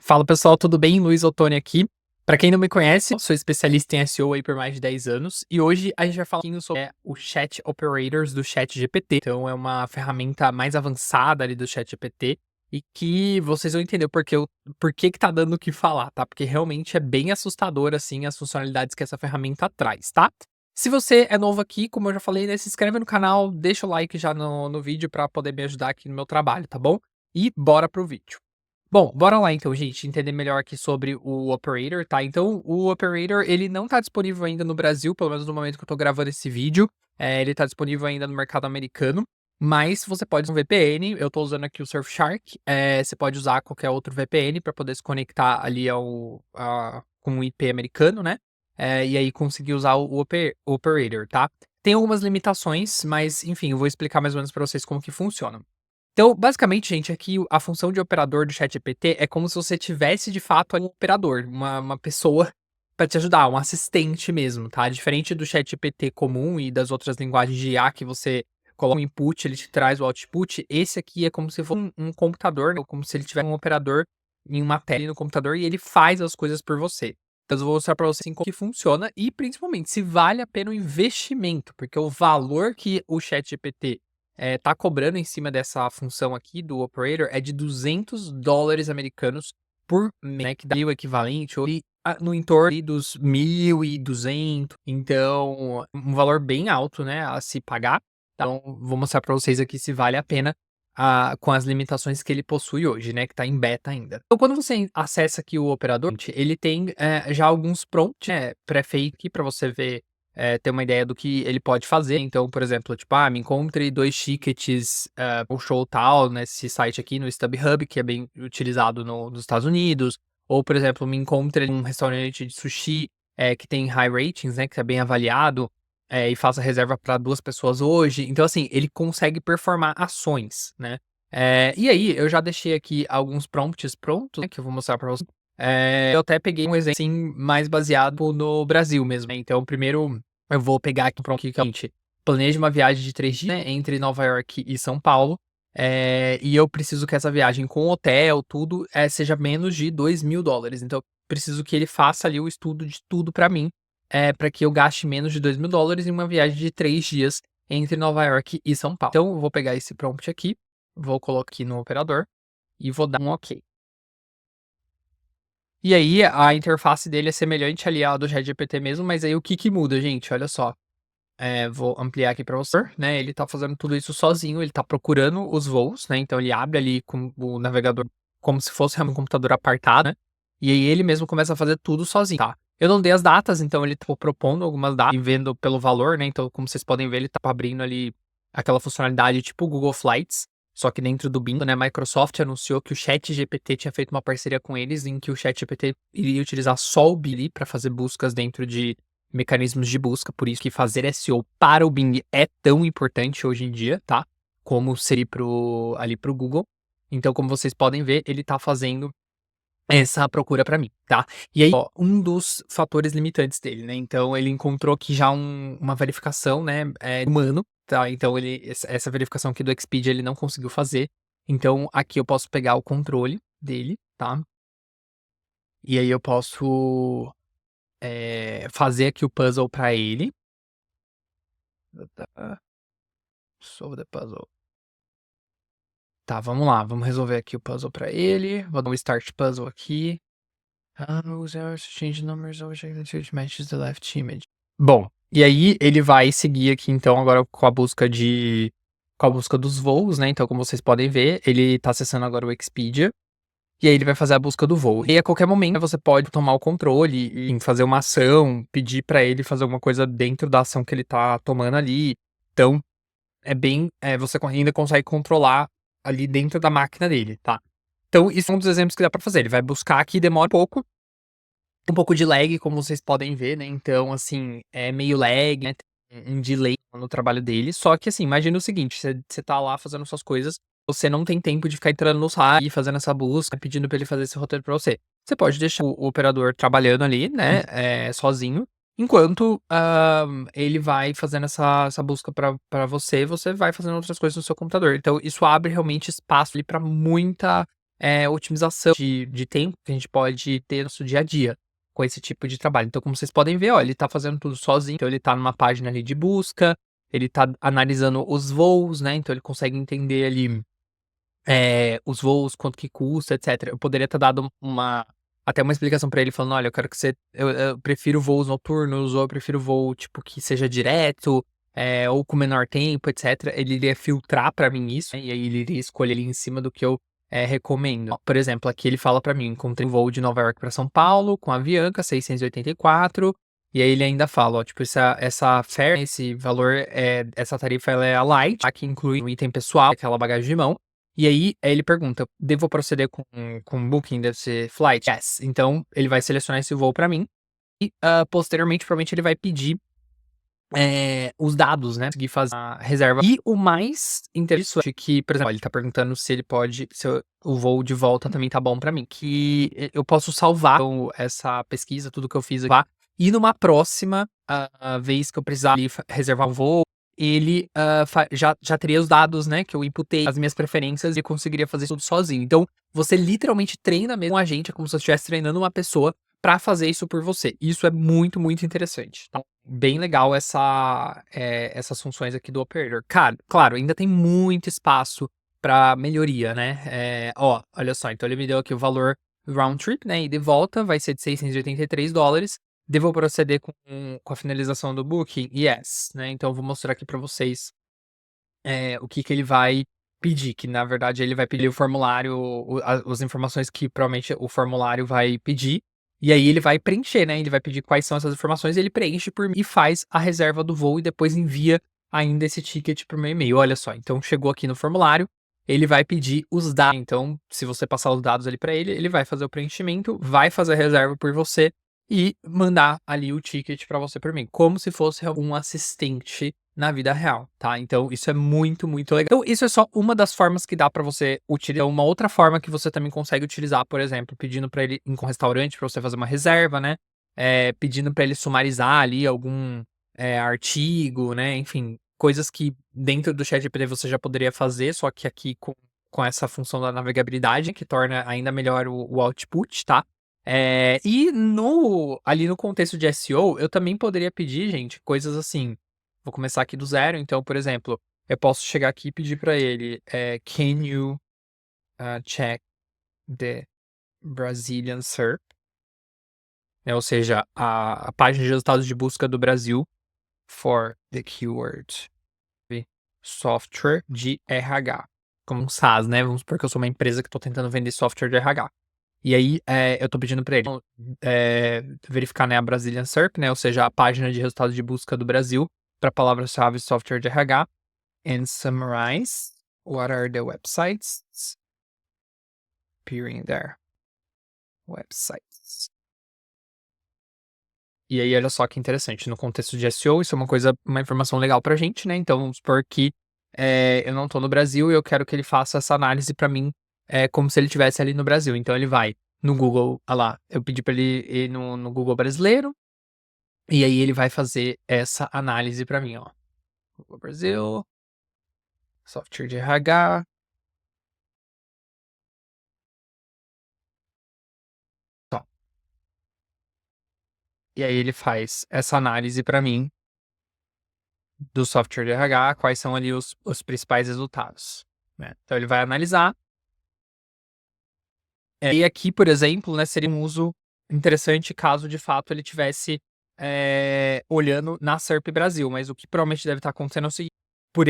Fala pessoal, tudo bem? Luiz Ottoni aqui. Para quem não me conhece, eu sou especialista em SEO aí por mais de 10 anos e hoje a gente vai falar um pouquinho sobre o Chat Operators do ChatGPT. Então é uma ferramenta mais avançada ali do ChatGPT e que vocês vão entender por que que tá dando o que falar, tá? Porque realmente é bem assustador assim as funcionalidades que essa ferramenta traz, tá? Se você é novo aqui, como eu já falei, né, se inscreve no canal, deixa o like já no vídeo para poder me ajudar aqui no meu trabalho, tá bom? E bora pro vídeo. Bom, bora lá então, gente, entender melhor aqui sobre o Operator, tá? Então, o Operator, ele não tá disponível ainda no Brasil, pelo menos no momento que eu tô gravando esse vídeo. Ele tá disponível ainda no mercado americano, mas você pode usar um VPN, eu tô usando aqui o Surfshark, você pode usar qualquer outro VPN para poder se conectar ali com um IP americano, né? E aí conseguir usar o Operator, tá? Tem algumas limitações, mas enfim, eu vou explicar mais ou menos para vocês como que funciona. Então, basicamente, gente, aqui a função de operador do ChatGPT é como se você tivesse de fato ali um operador, uma pessoa para te ajudar, um assistente mesmo, tá? Diferente do ChatGPT comum e das outras linguagens de IA que você coloca um input, ele te traz o output, esse aqui é como se fosse um computador, né? Como se ele tivesse um operador em uma tela no computador e ele faz as coisas por você. Então, eu vou mostrar para você assim, como que funciona e principalmente se vale a pena o investimento, porque o valor que o ChatGPT tá cobrando em cima dessa função aqui do operator é de $200 americanos por mês, né, que daria o equivalente ali no entorno ali dos 1.200, então um valor bem alto, né, a se pagar. Então vou mostrar para vocês aqui se vale a pena, com as limitações que ele possui hoje, né, que tá em beta ainda. Então quando você acessa aqui o operador, ele tem, já alguns prompts, né, pré-feito aqui para você ver ter uma ideia do que ele pode fazer. Então, por exemplo, tipo, me encontre 2 tickets, o show tal nesse site aqui no StubHub, que é bem utilizado nos Estados Unidos. Ou, por exemplo, me encontre um restaurante de sushi, que tem high ratings, né, que é bem avaliado, e faça reserva para 2 pessoas hoje. Então, assim, ele consegue performar ações, né. E aí, eu já deixei aqui alguns prompts prontos, né, que eu vou mostrar para vocês. Eu até peguei um exemplo, assim, mais baseado no Brasil mesmo, né. Então, primeiro eu vou pegar aqui pronto, que é o seguinte: planeje uma viagem de 3 dias, né, entre Nova York e São Paulo, e eu preciso que essa viagem com hotel, tudo, seja menos de $2.000. Então, eu preciso que ele faça ali o estudo de tudo pra mim, pra que eu gaste menos de $2.000 em uma viagem de 3 dias entre Nova York e São Paulo. Então, eu vou pegar esse prompt aqui, vou colocar aqui no operador e vou dar um ok. E aí, a interface dele é semelhante ali à do ChatGPT mesmo, mas aí o que que muda, gente? Olha só. Vou ampliar aqui para você, né, ele tá fazendo tudo isso sozinho, ele tá procurando os voos, né, então ele abre ali com o navegador como se fosse um computador apartado, né, e aí ele mesmo começa a fazer tudo sozinho, tá. Eu não dei as datas, então ele tá propondo algumas datas e vendo pelo valor, né, então como vocês podem ver ele tá abrindo ali aquela funcionalidade tipo Google Flights, só que dentro do Bing, né, a Microsoft anunciou que o ChatGPT tinha feito uma parceria com eles, em que o ChatGPT iria utilizar só o Bing para fazer buscas dentro de mecanismos de busca, por isso que fazer SEO para o Bing é tão importante hoje em dia, tá? Como seria ali pro Google. Então, como vocês podem ver, ele tá fazendo essa procura para mim, tá? E aí, ó, um dos fatores limitantes dele, né? Então, ele encontrou aqui já uma verificação, né, humano, tá? Então, essa verificação aqui do Expedia ele não conseguiu fazer. Então, aqui eu posso pegar o controle dele, tá? E aí eu posso fazer aqui o puzzle para ele. Solve the puzzle. Tá, vamos lá, vamos resolver aqui o puzzle pra ele. Vou dar um start puzzle aqui. Use errors to change numbers over check the matches the left image. Bom, e aí ele vai seguir aqui então agora com a busca dos voos, né? Então, como vocês podem ver, ele tá acessando agora o Expedia. E aí ele vai fazer a busca do voo. E a qualquer momento você pode tomar o controle e fazer uma ação, pedir pra ele fazer alguma coisa dentro da ação que ele tá tomando ali. Então, você ainda consegue controlar ali dentro da máquina dele, tá. Então isso é um dos exemplos que dá pra fazer, ele vai buscar aqui, demora um pouco de lag, como vocês podem ver, né, então, assim, é meio lag, né, tem um delay no trabalho dele, só que, assim, imagina o seguinte, você tá lá fazendo suas coisas, você não tem tempo de ficar entrando no site, fazendo essa busca, pedindo pra ele fazer esse roteiro pra você. Você pode deixar o operador trabalhando ali, né, sozinho, enquanto, ele vai fazendo essa busca pra você vai fazendo outras coisas no seu computador. Então isso abre realmente espaço ali pra muita otimização de tempo que a gente pode ter no nosso dia a dia com esse tipo de trabalho. Então, como vocês podem ver, ó, ele tá fazendo tudo sozinho, então ele tá numa página ali de busca, ele tá analisando os voos, né, então ele consegue entender ali, os voos, quanto que custa, etcétera. Eu poderia ter dado até uma explicação pra ele falando: "Olha, eu quero que você eu prefiro voos noturnos, ou eu prefiro voo, tipo, que seja direto, ou com menor tempo, etcétera". Ele iria filtrar pra mim isso, né, e aí ele iria escolher ali em cima do que eu, recomendo. Ó, por exemplo, aqui ele fala pra mim: "Encontrei um voo de Nova York pra São Paulo com a Avianca, 684". E aí ele ainda fala, ó, tipo, essa fare, esse valor, essa tarifa ela é a light, tá, que inclui um item pessoal, aquela bagagem de mão. E aí, ele pergunta: "Devo proceder com o booking desse flight?" "Yes". Então, ele vai selecionar esse voo pra mim e, posteriormente, provavelmente ele vai pedir, os dados, né, conseguir fazer a reserva. E o mais interessante que, por exemplo, ó, ele tá perguntando se o voo de volta também tá bom pra mim, que eu posso salvar essa pesquisa, tudo que eu fiz aqui lá, e numa próxima, vez que eu precisar ali reservar um voo, ele, já teria os dados, né, que eu inputei, as minhas preferências, e conseguiria fazer tudo sozinho. Então, você literalmente treina mesmo um agente, é como se você estivesse treinando uma pessoa pra fazer isso por você. Isso é muito, muito interessante, tá. Bem legal essas funções aqui do Operator. Cara, claro, ainda tem muito espaço pra melhoria, né. Ó, olha só, então ele me deu aqui o valor round trip, né, ida e volta, vai ser de $683. Devo proceder com a finalização do booking? Yes, né, então eu vou mostrar aqui pra vocês, o que que ele vai pedir, que na verdade ele vai pedir o formulário, as informações que provavelmente o formulário vai pedir, e aí ele vai preencher, né, ele vai pedir quais são essas informações, ele preenche por mim e faz a reserva do voo e depois envia ainda esse ticket para o meu e-mail. Olha só, então chegou aqui no formulário, ele vai pedir os dados, então se você passar os dados ali para ele, ele vai fazer o preenchimento, vai fazer a reserva por você e mandar ali o ticket para você por mim, como se fosse um assistente na vida real, tá? Então isso é muito, muito legal. Então isso é só uma das formas que dá pra você utilizar. Uma outra forma que você também consegue utilizar, por exemplo, pedindo pra ele ir com um restaurante pra você fazer uma reserva, né, pedindo pra ele sumarizar ali algum, artigo, né, enfim, coisas que dentro do ChatGPT você já poderia fazer, só que aqui com essa função da navegabilidade, que torna ainda melhor o output, tá? E ali no contexto de SEO, eu também poderia pedir, gente, coisas assim. Vou começar aqui do zero, então, por exemplo, eu posso chegar aqui e pedir para ele, "Can you, check the Brazilian SERP?", né, ou seja, a página de resultados de busca do Brasil for the keyword software de RH, como um SaaS, né, vamos supor que eu sou uma empresa que estou tentando vender software de RH. E aí, eu estou pedindo para ele, verificar, né, a Brazilian SERP, né, ou seja, a página de resultados de busca do Brasil para palavra-chave software de RH. And summarize what are the websites appearing there. Websites. E aí, olha só que interessante, no contexto de SEO, isso é uma informação legal pra gente, né? Então, vamos supor que eu não tô no Brasil e eu quero que ele faça essa análise pra mim, como se ele estivesse ali no Brasil. Então, ele vai no Google, ah lá, eu pedi pra ele ir no Google brasileiro, e aí ele vai fazer essa análise pra mim, ó. Google Brasil, software de RH. E aí ele faz essa análise para mim do software de RH, quais são ali os principais resultados, né. Então ele vai analisar. E aqui, por exemplo, né, seria um uso interessante caso de fato ele tivesse, olhando na SERP Brasil, mas o que provavelmente deve estar acontecendo é o seguinte, por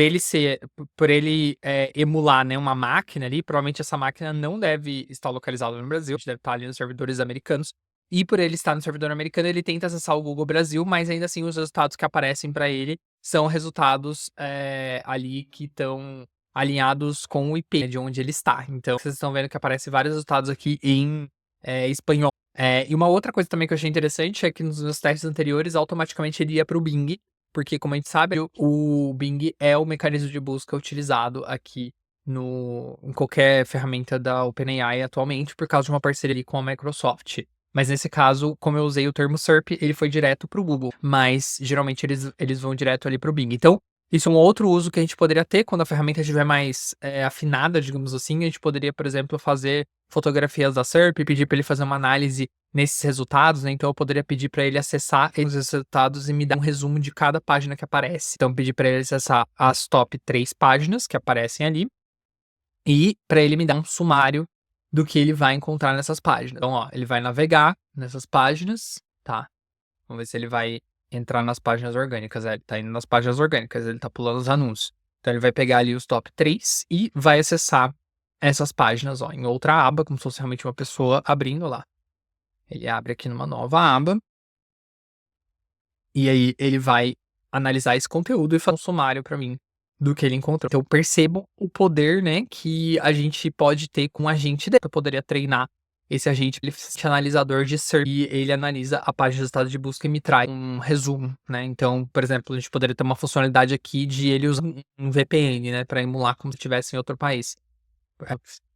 ele, emular, né, uma máquina ali, provavelmente essa máquina não deve estar localizada no Brasil, deve estar ali nos servidores americanos, e por ele estar no servidor americano, ele tenta acessar o Google Brasil, mas ainda assim os resultados que aparecem para ele são resultados, ali que estão alinhados com o IP, né, de onde ele está. Então, vocês estão vendo que aparece vários resultados aqui em, espanhol. E uma outra coisa também que eu achei interessante é que nos meus testes anteriores, automaticamente ele ia para o Bing, porque como a gente sabe, o Bing é o mecanismo de busca utilizado aqui em qualquer ferramenta da OpenAI atualmente, por causa de uma parceria ali com a Microsoft. Mas nesse caso, como eu usei o termo SERP, ele foi direto para o Google, mas geralmente eles vão direto ali para o Bing. Então, Isso é um outro uso que a gente poderia ter quando a ferramenta estiver mais, afinada, digamos assim, a gente poderia, por exemplo, fazer fotografias da SERP e pedir para ele fazer uma análise nesses resultados, né, então eu poderia pedir para ele acessar esses resultados e me dar um resumo de cada página que aparece. Então pedir para ele acessar as top 3 páginas que aparecem ali, e para ele me dar um sumário do que ele vai encontrar nessas páginas. Então, ó, ele vai navegar nessas páginas, tá? Vamos ver se ele vai entrar nas páginas orgânicas. É, ele tá indo nas páginas orgânicas, ele tá pulando os anúncios. Então ele vai pegar ali os top 3 e vai acessar essas páginas, ó, em outra aba, como se fosse realmente uma pessoa abrindo lá. Ele abre aqui numa nova aba, e aí ele vai analisar esse conteúdo e fazer um sumário para mim do que ele encontrou. Então percebam o poder, né, que a gente pode ter com um agente dele. Eu poderia treinar esse agente, ele é analisador de SERP e ele analisa a página de resultado de busca e me traz um resumo, né. Então, por exemplo, a gente poderia ter uma funcionalidade aqui de ele usar um VPN, né, para emular como se estivesse em outro país.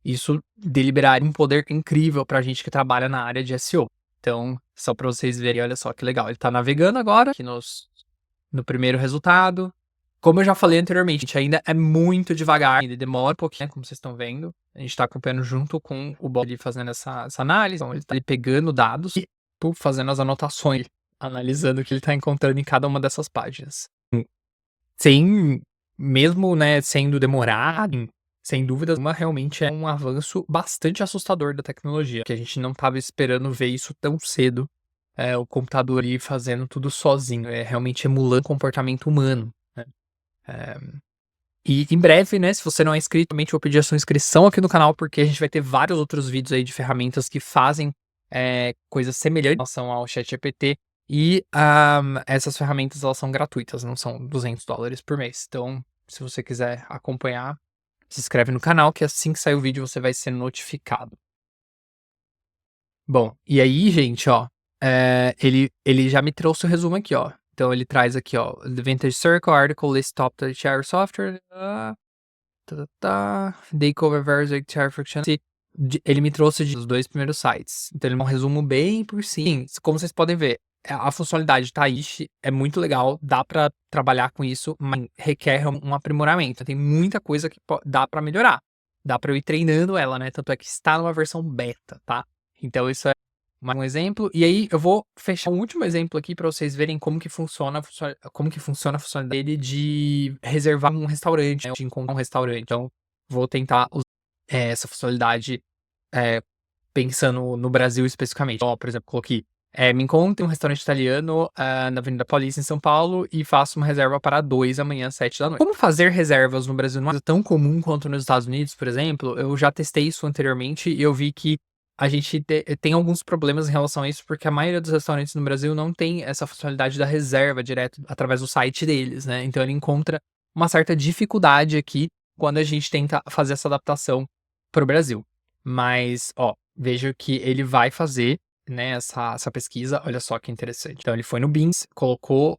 Isso deliberaria um poder incrível pra gente que trabalha na área de SEO. Então, só para vocês verem, olha só que legal, ele tá navegando agora aqui no primeiro resultado. Como eu já falei anteriormente, a gente ainda é muito devagar, ainda demora um pouquinho, como vocês estão vendo. A gente tá acompanhando junto com o bot ali fazendo essa análise. Então, ele tá ali pegando dados e fazendo as anotações, analisando o que ele tá encontrando em cada uma dessas páginas. Sem, mesmo, né, sendo demorado, sem dúvida alguma, realmente é um avanço bastante assustador da tecnologia, que a gente não estava esperando ver isso tão cedo, o computador ali fazendo tudo sozinho, realmente emulando o comportamento humano, né. Eh, e em breve, né, se você não é inscrito, realmente vou pedir a sua inscrição aqui no canal, porque a gente vai ter vários outros vídeos aí de ferramentas que fazem, coisas semelhantes em relação ao ChatGPT e, essas ferramentas elas são gratuitas, não são $200 por mês. Então, se você quiser acompanhar, se inscreve no canal que assim que sair o vídeo você vai ser notificado. Bom, e aí gente, ó, ele já me trouxe o resumo aqui, ó. Então ele traz aqui, ó, The Vintage Circle Article List Top to Share Software, They cover various HR functionality. Ele me trouxe os 2 primeiros sites. Então ele é um resumo bem por cima. Como vocês podem ver, a funcionalidade tá aí, é muito legal, dá pra trabalhar com isso, mas requer um aprimoramento. Tem muita coisa que dá pra melhorar. Dá pra eu ir treinando ela, né, tanto é que está numa versão beta, tá. Então isso é um exemplo. E aí eu vou fechar um último exemplo aqui pra vocês verem como que funciona a funcionalidade dele de reservar um restaurante, né, de encontrar um restaurante. Então, vou tentar usar, essa funcionalidade, eh, pensando no Brasil especificamente. Ó, por exemplo, coloquei, me encontre um restaurante italiano, na Avenida Paulista, em São Paulo, e faça uma reserva para 2 amanhã, 7 da noite. Como fazer reservas no Brasil não é tão comum quanto nos Estados Unidos, por exemplo, eu já testei isso anteriormente e eu vi que a gente tem alguns problemas em relação a isso, porque a maioria dos restaurantes no Brasil não tem essa funcionalidade da reserva direto através do site deles, né. Então ele encontra uma certa dificuldade aqui quando a gente tenta fazer essa adaptação para o Brasil. Mas, ó, veja que ele vai fazer, né, essa pesquisa, olha só que interessante. Então ele foi no Bings, colocou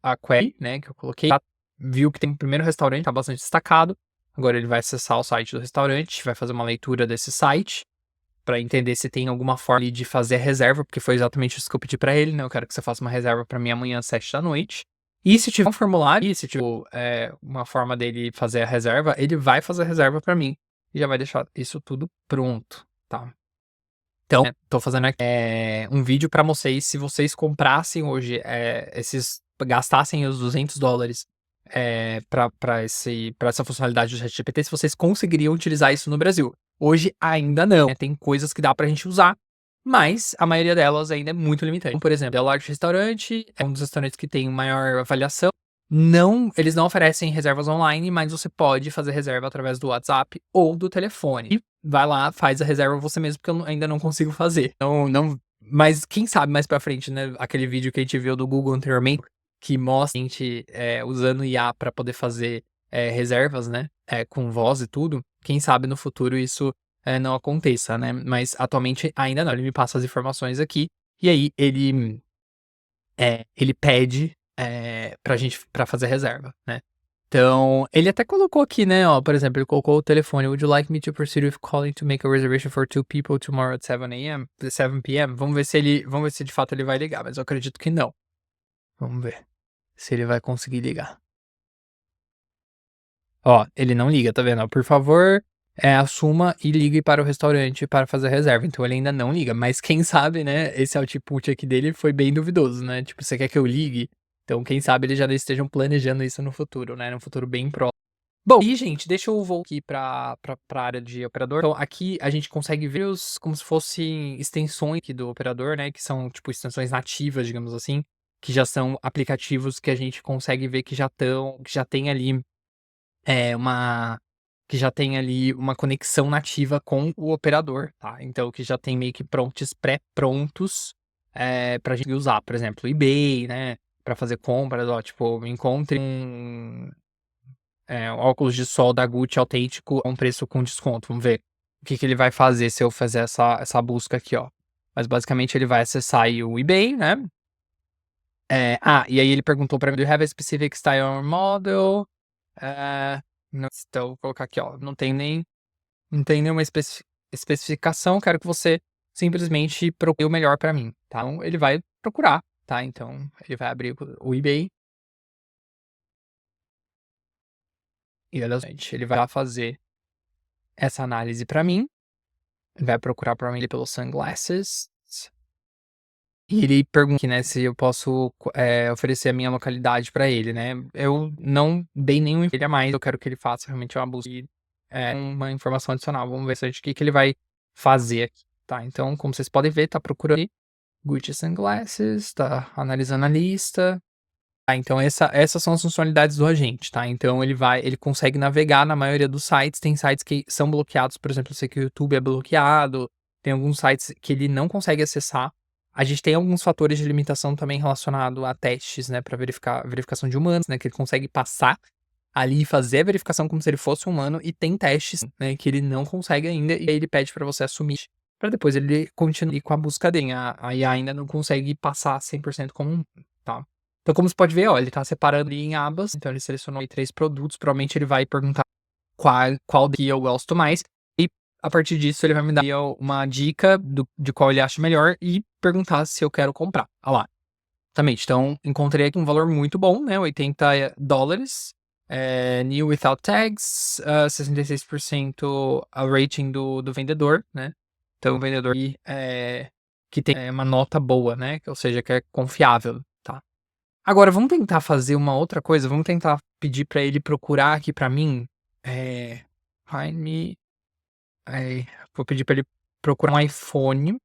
a query, né, que eu coloquei, viu que tem o primeiro restaurante, tá bastante destacado. Agora ele vai acessar o site do restaurante, vai fazer uma leitura desse site, para entender se tem alguma forma ali de fazer a reserva, porque foi exatamente isso que eu pedi para ele, né, eu quero que você faça uma reserva para mim amanhã às 7 da noite. E se tiver um formulário, e se tiver, uma forma dele fazer a reserva, ele vai fazer a reserva para mim, e já vai deixar isso tudo pronto, tá. Então, tô fazendo aqui, um vídeo para vocês, se vocês comprassem hoje, gastassem os $200, para essa funcionalidade do ChatGPT, se vocês conseguiriam utilizar isso no Brasil. Hoje ainda não, né, tem coisas que dá pra gente usar, mas a maioria delas ainda é muito limitante. Então, por exemplo, The Large Restaurante é um dos restaurantes que tem maior avaliação. Eles não oferecem reservas online, mas você pode fazer reserva através do WhatsApp ou do telefone. E vai lá, faz a reserva você mesmo, porque eu ainda não consigo fazer. Não, mas quem sabe mais pra frente, né, aquele vídeo que a gente viu do Google anteriormente, que mostra a gente, usando IA para poder fazer, reservas, né, com voz e tudo, quem sabe no futuro isso, não aconteça, né, mas atualmente ainda não, ele me passa as informações aqui, e aí ele pede, pra fazer reserva, né. Então, ele até colocou aqui, né, ó, por exemplo, ele colocou o telefone: "Would you like me to proceed with calling to make a reservation for 2 people tomorrow at 7 PM?" Vamos ver se de fato ele vai ligar, mas eu acredito que não. Vamos ver se ele vai conseguir ligar. Ó, ele não liga, tá vendo? Ó, por favor, assuma e ligue para o restaurante para fazer a reserva. Então ele ainda não liga, mas quem sabe, né, esse output aqui dele foi bem duvidoso, né? Tipo, você quer que eu ligue? Então quem sabe eles já não estejam planejando isso no futuro, né? No futuro bem próximo. Bom, e gente, deixa eu voltar aqui pra área de operador. Então aqui a gente consegue ver os como se fossem extensões aqui do operador, né, que são, tipo, extensões nativas, digamos assim, que já são aplicativos que a gente consegue ver que já tem ali uma que já tem ali uma conexão nativa com o operador, tá. Então que já tem meio que pré-prontos, pra gente usar, por exemplo, o eBay, né, pra fazer compras, ó, tipo, encontre um óculos de sol da Gucci autêntico a um preço com desconto, vamos ver o que que ele vai fazer se eu fazer essa busca aqui, ó. Mas basicamente ele vai acessar aí o eBay, né. E aí ele perguntou pra mim: "Do you have a specific style or model?" Não, então vou colocar aqui, ó, não tem nenhuma especificação, quero que você simplesmente procure o melhor pra mim, tá. Então ele vai procurar, tá. Então ele vai abrir o eBay e olha só, gente, ele vai lá fazer essa análise pra mim, ele vai procurar provavelmente pelos sunglasses, e ele pergunta aqui, né, se eu posso oferecer a minha localidade pra ele, né. Eu não dei nenhum a mais, eu quero que ele faça realmente uma busca e, uma informação adicional. Vamos ver se o que que ele vai fazer aqui, tá. Então, como vocês podem ver, tá procurando aí Gucci Sunglasses, tá analisando a lista. Então essas são as funcionalidades do agente, tá. Então ele consegue navegar na maioria dos sites, tem sites que são bloqueados, por exemplo, eu sei que o YouTube é bloqueado, tem alguns sites que ele não consegue acessar. A gente tem alguns fatores de limitação também relacionado a testes, né, pra verificação de humanos, né, que ele consegue passar ali e fazer a verificação como se ele fosse um humano, e tem testes, né, que ele não consegue ainda, e aí ele pede pra você assumir, pra depois ele continuar ali com a busca dele. A IA ainda não consegue passar 100% como um, tá. Então como você pode ver, ó, ele tá separando ali em abas, então ele selecionou aí 3 produtos, provavelmente ele vai perguntar qual daqui eu gosto mais, e a partir disso ele vai me dar aí uma dica de qual ele acha melhor e perguntar se eu quero comprar. Olha lá, exatamente, então encontrei aqui um valor muito bom, né, $80, new without tags, 66% a rating do vendedor, né. Então o vendedor que tem, uma nota boa, né, ou seja, que é confiável, tá. Agora vamos tentar fazer uma outra coisa, vamos tentar pedir pra ele procurar aqui pra mim, find me vou pedir pra ele procurar um iPhone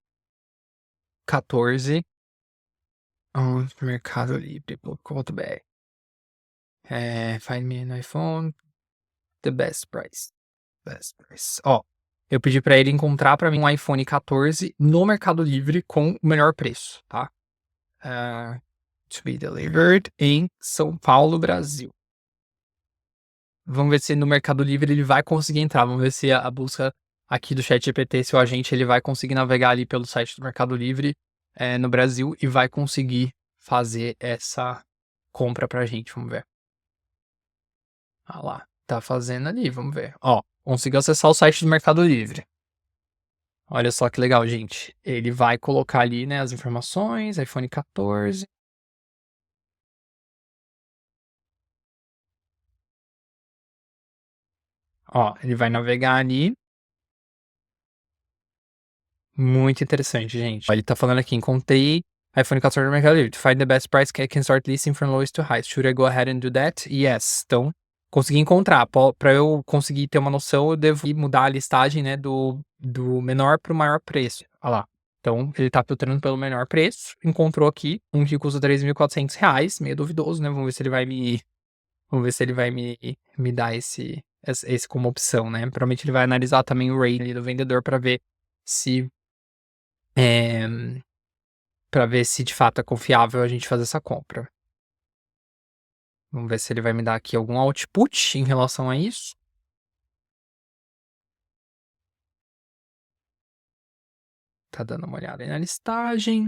14, Mercado Livre.com.br. Find me an iPhone, the best price, best price. Ó, eu pedi pra ele encontrar pra mim um iPhone 14 no Mercado Livre com o melhor preço, tá. Ah, to be delivered em São Paulo, Brasil. Vamos ver se no Mercado Livre ele vai conseguir entrar, vamos ver se a busca aqui do ChatGPT, se o agente ele vai conseguir navegar ali pelo site do Mercado Livre, no Brasil, e vai conseguir fazer essa compra pra gente, vamos ver. Ah lá, tá fazendo ali, vamos ver. Ó, conseguiu acessar o site do Mercado Livre. Olha só que legal, gente. Ele vai colocar ali, né, as informações, iPhone 14. Ó, ele vai navegar ali. Muito interessante, gente. Ó, ele tá falando aqui: "Encontrei iPhone 14 no Mercado Livre. To find the best price, I can start listing from lowest to highest. Should I go ahead and do that? Yes." Então, consegui encontrar. Pra eu conseguir ter uma noção, eu devo ir mudar a listagem, né, do menor para o maior preço. Olha lá. Então, ele tá filtrando pelo menor preço, encontrou aqui um que custa R$ 3.400, meio duvidoso, né, vamos ver se ele vai me dar esse como opção, né. Provavelmente ele vai analisar também o rating ali do vendedor pra ver se eh, pra ver se de fato é confiável a gente fazer essa compra. Vamos ver se ele vai me dar aqui algum output em relação a isso. Tá dando uma olhada aí na listagem.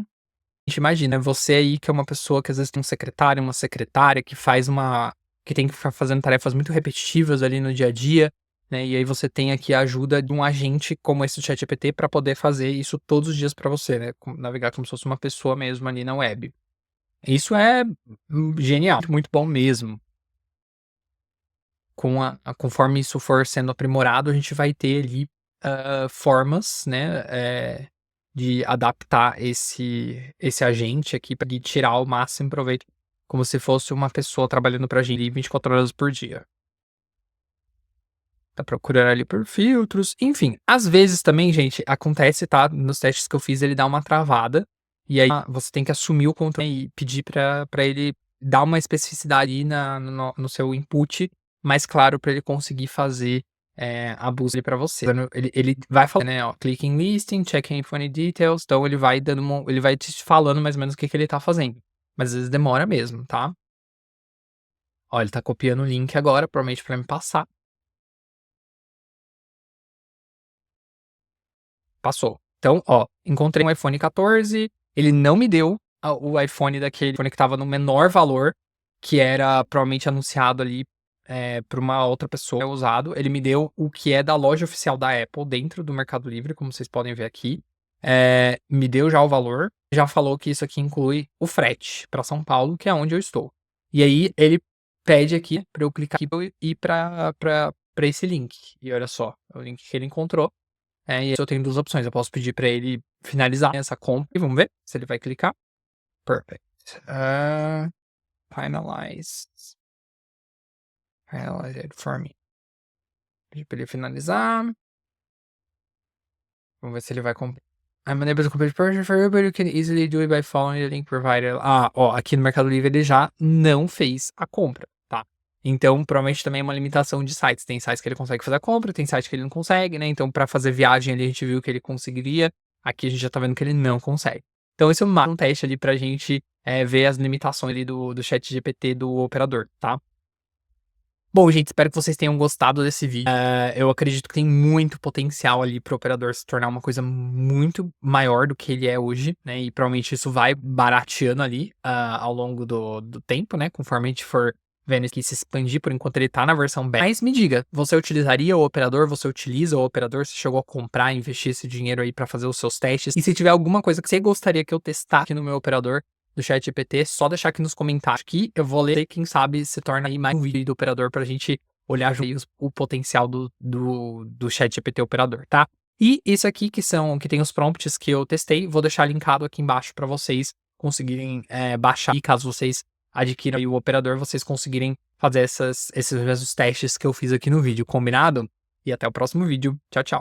A gente imagina, você aí que é uma pessoa que às vezes tem um secretário, uma secretária que tem que ficar fazendo tarefas muito repetitivas ali no dia a dia, né, e aí você tem aqui a ajuda de um agente como esse do ChatGPT para poder fazer isso todos os dias para você, né, navegar como se fosse uma pessoa mesmo ali na web. Isso é, genial, muito bom mesmo. conforme isso for sendo aprimorado, a gente vai ter ali formas, né, de adaptar esse agente aqui para tirar o máximo proveito, como se fosse uma pessoa trabalhando pra gente 24 horas por dia. Tá procurando ali por filtros, enfim. Às vezes também, gente, acontece, tá, nos testes que eu fiz, ele dá uma travada, e aí você tem que assumir o controle e pedir pra ele dar uma especificidade aí no seu input mais claro pra ele conseguir fazer, a busca ali pra você. Ele vai falando, né, ó, click in listing, check in funny details, então ele vai te falando mais ou menos o que que ele tá fazendo, mas às vezes demora mesmo, tá. Ó, ele tá copiando o link agora, provavelmente pra me passar. Passou. Então, ó, encontrei um iPhone 14, ele não me deu o iPhone daquele iPhone que estava no menor valor, que era provavelmente anunciado ali, pra uma outra pessoa usado. Ele me deu o que é da loja oficial da Apple dentro do Mercado Livre, como vocês podem ver aqui. Me deu já o valor, já falou que isso aqui inclui o frete para São Paulo, que é onde eu estou. E aí ele pede aqui para eu clicar aqui pra eu ir pra esse link. E olha só, é o link que ele encontrou. E eu tenho 2 opções, eu posso pedir pra ele finalizar essa compra e vamos ver se ele vai clicar. Perfect. Finalize. Finalize it for me. Pedir pra ele finalizar. Vamos ver se ele vai comprar. I'm unable to complete purchase for you, but you can easily do it by following the link provided. Ó, aqui no Mercado Livre ele já não fez a compra, tá? Então, provavelmente também é uma limitação de sites. Tem sites que ele consegue fazer a compra, tem sites que ele não consegue, né? Então, pra fazer viagem ali, a gente viu que ele conseguiria. Aqui a gente já tá vendo que ele não consegue. Então, esse é mais um teste ali pra gente ver as limitações ali do ChatGPT do operador, tá? Bom, gente, espero que vocês tenham gostado desse vídeo. Eu acredito que tem muito potencial ali para o operador se tornar uma coisa muito maior do que ele é hoje, né? E provavelmente isso vai barateando ali ao longo do tempo, né? Conforme a gente for vendo que se expandir, por enquanto ele tá na versão beta. Mas me diga, você utilizaria o operador? Você utiliza o operador? Você chegou a comprar, investir esse dinheiro aí para fazer os seus testes? E se tiver alguma coisa que você gostaria que eu testasse aqui no meu operador do ChatGPT, só deixar aqui nos comentários que eu vou ler e quem sabe se torna aí mais um vídeo do operador pra gente olhar juntos o potencial do ChatGPT operador, tá? E isso aqui que tem os prompts que eu testei, vou deixar linkado aqui embaixo pra vocês conseguirem baixar e caso vocês adquiram aí o operador, vocês conseguirem fazer esses mesmos testes que eu fiz aqui no vídeo, combinado? E até o próximo vídeo. Tchau, tchau.